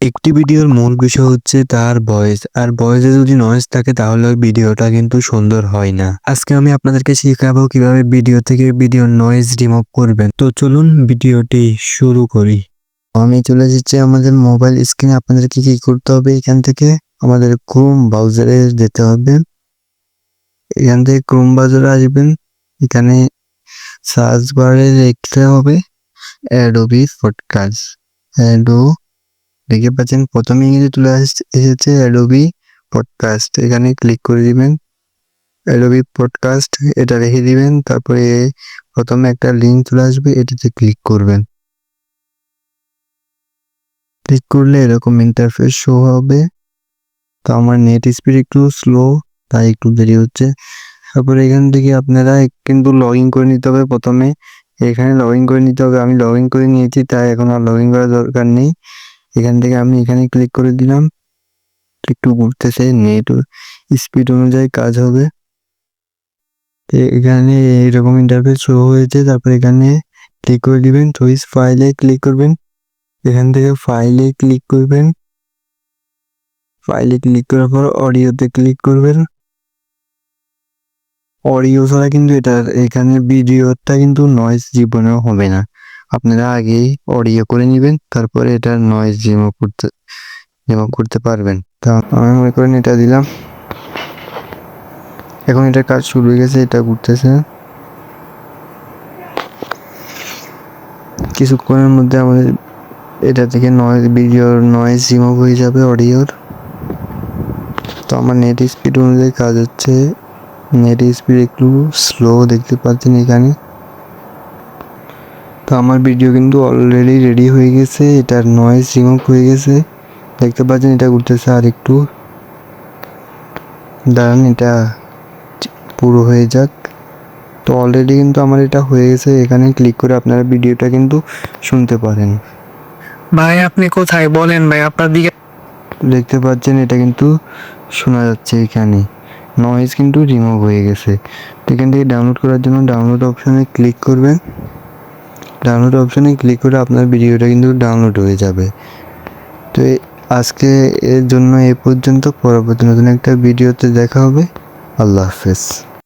একটি ভিডিওর মূল বিষয় হচ্ছে তার ভয়েস, আর ভয়েসে যদি নয়েজ থাকে তাহলে ওই ভিডিওটা কিন্তু সুন্দর হয় না। আজকে আমি আপনাদেরকে শেখাবো কিভাবে ভিডিও থেকে ভিডিওর নয়েজ রিমুভ করবেন। তো চলুন ভিডিওটি শুরু করি। আমি চলে যাচ্ছি আমাদের মোবাইল স্ক্রিনে। আপনাদেরকে কি করতে হবে, এখান থেকে আমাদের ক্রোম ব্রাউজারে যেতে হবে। এখান থেকে ক্রোম ব্রাউজারে আসবেন, এখানে সার্চ বারে লিখতে হবে অ্যাডোবি পডকাস্ট। দেখতে পাচ্ছেন প্রথমে ইংরেজি চলে এসেছে অ্যাডোবি পডকাস্ট। এখানে ক্লিক করে দিবেন, অ্যাডোবি পডকাস্ট এটা রেখে দিবেন। তারপরে প্রথমে একটা লিঙ্ক চলে আসবে, এটাতে ক্লিক করবেন। ক্লিক করলে এরকম ইন্টারফেস শো হবে। তো আমার নেট স্পিড একটু স্লো, তাই একটু দেরি হচ্ছে। তারপরে এখান থেকে আপনারা কিন্তু লগ ইন করে নিতে হবে। প্রথমে এখানে লগ ইন করে নিতে হবে। আমি লগ ইন করে নিয়েছি, তাই এখন আর লগ ইন করার দরকার নেই। এখান থেকে আমি এখানে ক্লিক করে দিলাম। একটু ঘুরতেছে, নেট স্পিড অনুযায়ী কাজ হবে। এখানে এইরকম ইন্টারফেস শো হয়েছে। তারপর এখানে ক্লিক করে দিবেন, চয়েস ফাইলে ক্লিক করবেন। এখান থেকে ফাইলে ক্লিক করবেন। ফাইলে ক্লিক করার পর অডিওতে ক্লিক করবেন। অডিও ছাড়া কিন্তু এখানে ভিডিওটা কিন্তু নয়েজ জীবনেও হবে না। আপনারা আগেই অডিও করে নেবেন, তারপরে এটা নয়েজ রিমুভ করতে পারবেন। তা আমি মনে করেন এটা দিলাম। এখন এটার কাজ শুরু হয়ে গেছে, এটা ঘুরতেছে। কিছুক্ষণের মধ্যে আমাদের এটা থেকে ভিডিওর নয়েজ রিমুভ হয়ে যাবে অডিওর। তো আমার নেট স্পিড অনুযায়ী কাজ হচ্ছে। নেট স্পিড একটু স্লো দেখতে পাচ্ছেন এখানে। তো আমার ভিডিও কিন্তু অলরেডি রেডি হয়ে গেছে, এটার নয়েজ রিমুভ হয়ে গেছে দেখতে পাচ্ছেন। এটা ঘুরতেছে, আর একটু দাঁড়ান, এটা পুরো হয়ে যাক। তো অলরেডি কিন্তু আমার এটা হয়ে গেছে। এখানে ক্লিক করে আপনারা ভিডিওটা কিন্তু শুনতে পারেন। ভাই আপনি কোথায় বলেন ভাই, আপনার দিকে দেখতে পাচ্ছেন এটা কিন্তু শোনা যাচ্ছে। এখানে নয়েজ কিন্তু রিমুভ হয়ে গেছে। এখান থেকে ডাউনলোড করার জন্য ডাউনলোড অপশানে ক্লিক করবেন। ডাউনলোড অপশানে ক্লিক করে আপনার ভিডিওটা কিন্তু ডাউনলোড হয়ে যাবে। তো আজকে এর জন্য এ পর্যন্ত। পরবর্তী নতুন একটা ভিডিওতে দেখা হবে। আল্লাহ হাফেজ।